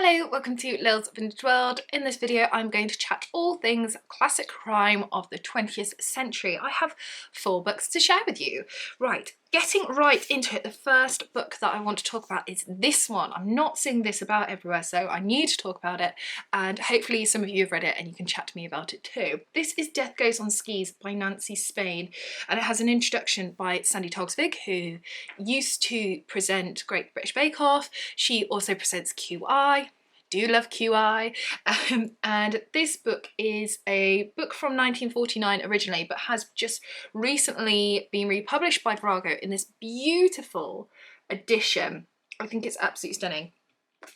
Hello, welcome to Lil's Vintage World. In this video I'm going to chat all things classic crime of the 20th century. I have 4 books to share with you. Right, getting right into it, the first book that I want to talk about is this one. I'm not seeing this about everywhere, so I need to talk about it, and hopefully some of you have read it and you can chat to me about it too. This is Death Goes on Skis by Nancy Spain, and it has an introduction by Sandy Toksvig, who used to present Great British Bake Off. She also presents QI. Do love QI, and this book is a book from 1949 originally, but has just recently been republished by Virago in this beautiful edition. I think it's absolutely stunning.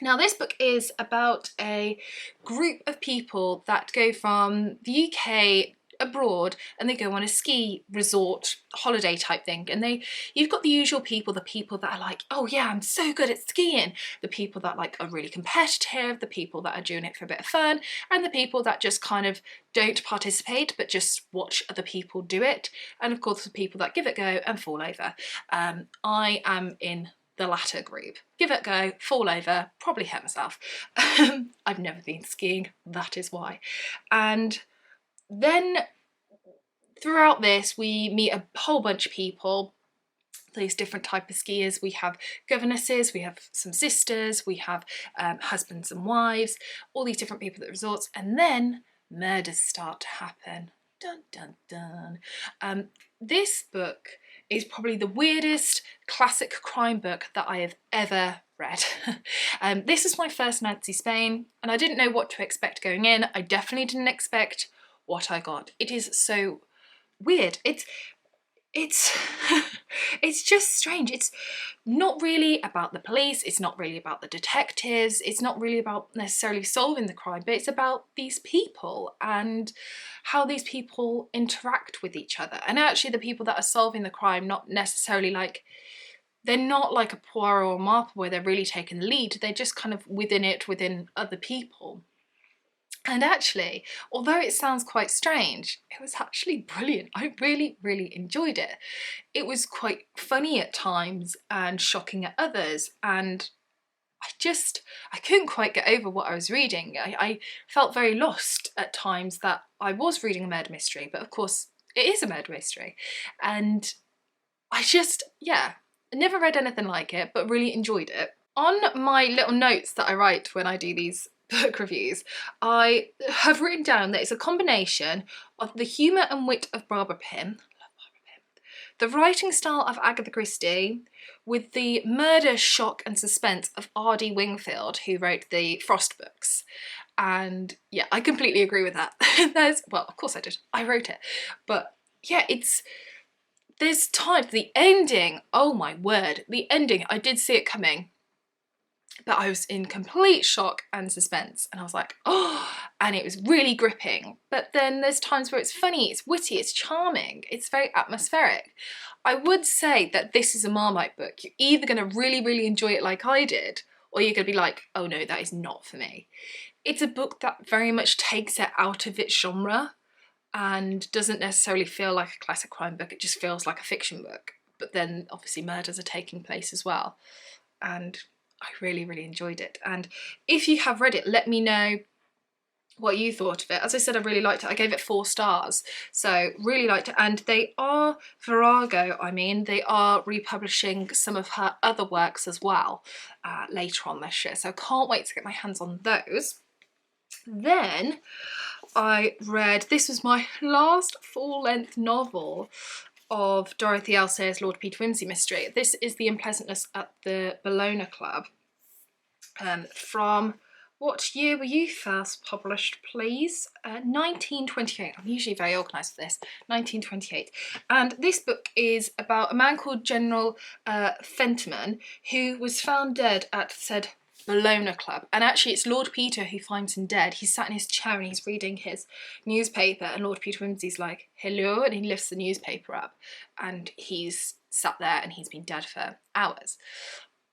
Now this book is about a group of people that go from the UK abroad and they go on a ski resort holiday type thing, and you've got the usual people, the people that are like, oh yeah, I'm so good at skiing, the people that like are really competitive, the people that are doing it for a bit of fun, and the people that just kind of don't participate but just watch other people do it, and of course the people that give it a go and fall over. I am in the latter group. Give it a go, fall over, probably hurt myself. I've never been skiing, that is why. And then throughout this we meet a whole bunch of people, these different type of skiers. We have governesses, we have some sisters, we have husbands and wives, all these different people at the resorts, and then murders start to happen. Dun dun dun. This book is probably the weirdest classic crime book that I have ever read. This is my first Nancy Spain, and I didn't know what to expect going in. I definitely didn't expect what I got. It is so weird. It's it's just strange. It's not really about the police, it's not really about the detectives, it's not really about necessarily solving the crime, but it's about these people and how these people interact with each other. And actually the people that are solving the crime, not necessarily like, they're not like a Poirot or Marple where they're really taking the lead, they're just kind of within other people. And actually, although it sounds quite strange, it was actually brilliant. I really, really enjoyed it. It was quite funny at times and shocking at others, and I couldn't quite get over what I was reading. I felt very lost at times that I was reading a murder mystery, but of course it is a murder mystery. And I never read anything like it, but really enjoyed it. On my little notes that I write when I do these book reviews, I have written down that it's a combination of the humour and wit of Barbara Pym, the writing style of Agatha Christie, with the murder, shock and suspense of R.D. Wingfield, who wrote the Frost books. And yeah, I completely agree with that. Well, of course I did, I wrote it. But yeah, there's times, the ending, oh my word, the ending, I did see it coming, but I was in complete shock and suspense, and I was like, oh, and it was really gripping. But then there's times where it's funny, it's witty, it's charming, it's very atmospheric. I would say that this is a Marmite book. You're either going to really, really enjoy it like I did, or you're going to be like, oh no, that is not for me. It's a book that very much takes it out of its genre and doesn't necessarily feel like a classic crime book, it just feels like a fiction book. But then obviously murders are taking place as well. And I really, really enjoyed it. And if you have read it, let me know what you thought of it. As I said, I really liked it. I gave it 4 stars, so really liked it. And they are, Virago, they are republishing some of her other works as well later on this year, so I can't wait to get my hands on those. Then I read, this was my last full-length novel of Dorothy L. Sayers' Lord Peter Wimsey mystery. This is The Unpleasantness at the Bellona Club. From what year were you first published, please? 1928. I'm usually very organised for this. 1928. And this book is about a man called General Fentiman, who was found dead at said Bologna Club. And actually it's Lord Peter who finds him dead. He's sat in his chair and he's reading his newspaper, and Lord Peter Wimsey's like, hello, and he lifts the newspaper up, and he's sat there and he's been dead for hours.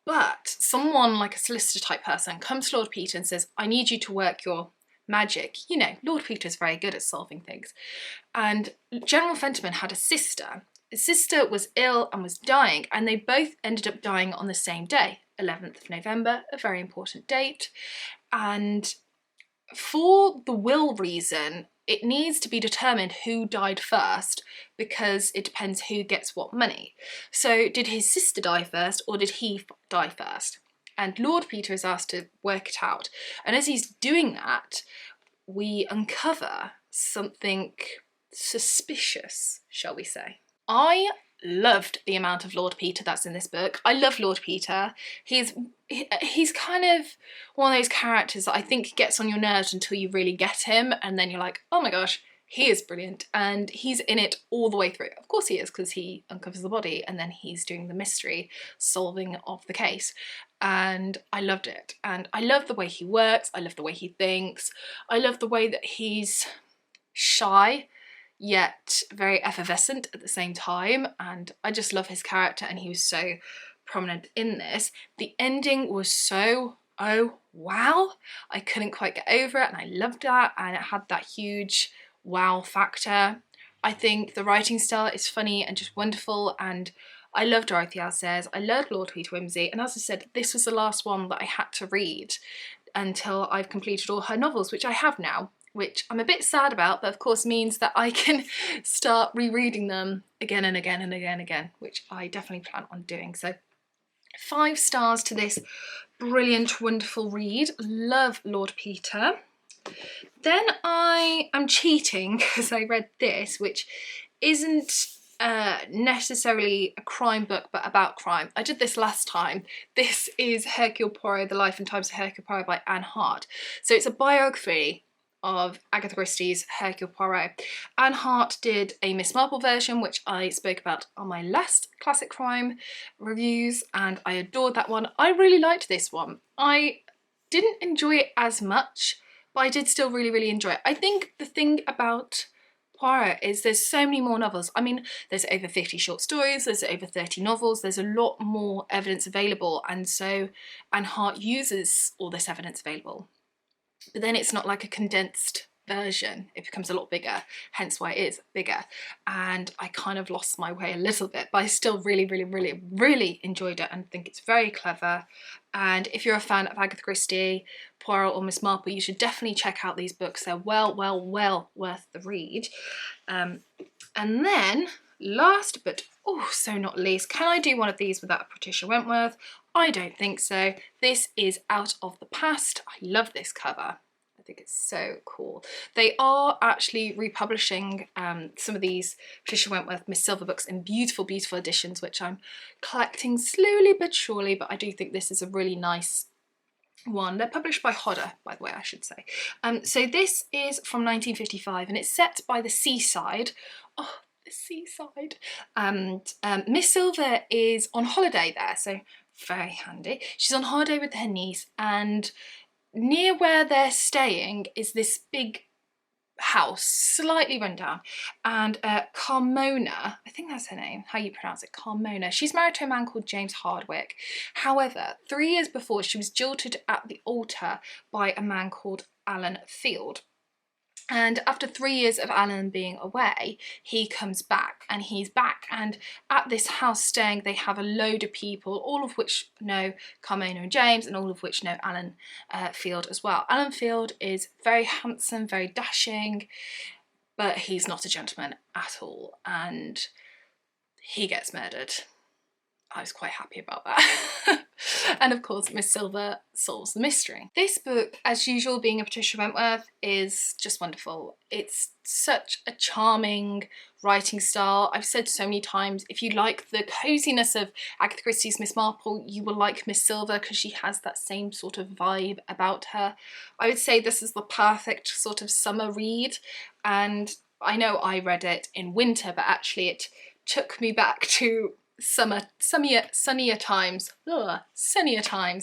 But someone like a solicitor type person comes to Lord Peter and says, I need you to work your magic. You know, Lord Peter's very good at solving things. And General Fentiman had a sister. His sister was ill and was dying, and they both ended up dying on the same day. 11th of November, a very important date. And for the will reason, it needs to be determined who died first, because it depends who gets what money. So did his sister die first, or did he die first? And Lord Peter is asked to work it out. And as he's doing that, we uncover something suspicious, shall we say. I loved the amount of Lord Peter that's in this book. I love Lord Peter. He's kind of one of those characters that I think gets on your nerves until you really get him, and then you're like, oh my gosh, he is brilliant, and he's in it all the way through. Of course he is, because he uncovers the body and then he's doing the mystery solving of the case, and I loved it. And I love the way he works, I love the way he thinks, I love the way that he's shy yet very effervescent at the same time, and I just love his character, and he was so prominent in this. The ending was so, oh wow, I couldn't quite get over it, and I loved that, and it had that huge wow factor. I think the writing style is funny and just wonderful, and I love Dorothy Alsays, I love Lord Peter Wimsey, and as I said, this was the last one that I had to read until I've completed all her novels, which I have now, which I'm a bit sad about, but of course means that I can start rereading them again and again and again and again, which I definitely plan on doing. So 5 stars to this brilliant, wonderful read. Love Lord Peter. Then I am cheating because I read this, which isn't necessarily a crime book, but about crime. I did this last time. This is Hercule Poirot, The Life and Times of Hercule Poirot by Anne Hart. So it's a biography of Agatha Christie's Hercule Poirot. Anne Hart did a Miss Marple version, which I spoke about on my last classic crime reviews, and I adored that one. I really liked this one. I didn't enjoy it as much, but I did still really enjoy it. I think the thing about Poirot is there's so many more novels. I mean, there's over 50 short stories, there's over 30 novels, there's a lot more evidence available, and so Anne Hart uses all this evidence available. But then it's not like a condensed version, it becomes a lot bigger, hence why it is bigger. And I kind of lost my way a little bit, but I still really enjoyed it and think it's very clever. And if you're a fan of Agatha Christie, Poirot or Miss Marple, you should definitely check out these books. They're well worth the read. And then last but also not least, can I do one of these without a Patricia Wentworth? I don't think so. This is Out of the Past. I love this cover. I think it's so cool. They are actually republishing some of these Patricia Wentworth Miss Silver books in beautiful editions, which I'm collecting slowly but surely, but I do think this is a really nice one. They're published by Hodder, by the way, I should say. So this is from 1955, and it's set by the seaside. Oh, the seaside. And Miss Silver is on holiday there, so very handy. She's on holiday with her niece, and near where they're staying is this big house, slightly run down, and Carmona, I think that's her name, how you pronounce it, Carmona, she's married to a man called James Hardwick. However, 3 years before, she was jilted at the altar by a man called Alan Field. And after 3 years of Alan being away, he comes back, and he's back, and at this house staying, they have a load of people, all of which know Carmona and James, and all of which know Alan Field as well. Alan Field is very handsome, very dashing, but he's not a gentleman at all, and he gets murdered. I was quite happy about that. And of course, Miss Silver solves the mystery. This book, as usual, being a Patricia Wentworth, is just wonderful. It's such a charming writing style. I've said so many times, if you like the coziness of Agatha Christie's Miss Marple, you will like Miss Silver because she has that same sort of vibe about her. I would say this is the perfect sort of summer read, and I know I read it in winter, but actually it took me back to sunnier times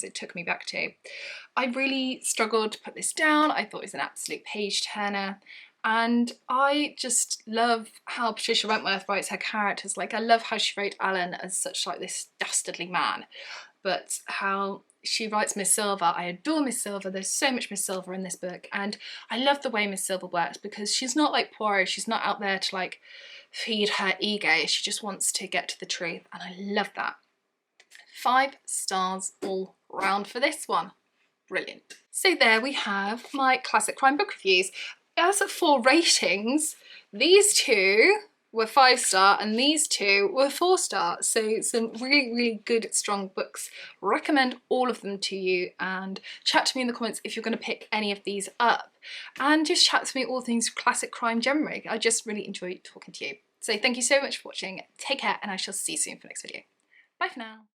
it took me back to. I really struggled to put this down. I thought it was an absolute page turner, and I just love how Patricia Wentworth writes her characters. Like, I love how she wrote Alan as such like this dastardly man, but how she writes Miss Silver. I adore Miss Silver. There's so much Miss Silver in this book, and I love the way Miss Silver works because she's not like Poirot. She's not out there to like feed her ego. She just wants to get to the truth, and I love that. 5 stars all round for this one. Brilliant. So there we have my classic crime book reviews. As for ratings, these two were 5-star and these two were 4-star. So some really, really good, strong books. Recommend all of them to you, and chat to me in the comments if you're going to pick any of these up. And just chat to me all things classic crime generally. I just really enjoy talking to you. So thank you so much for watching. Take care, and I shall see you soon for the next video. Bye for now.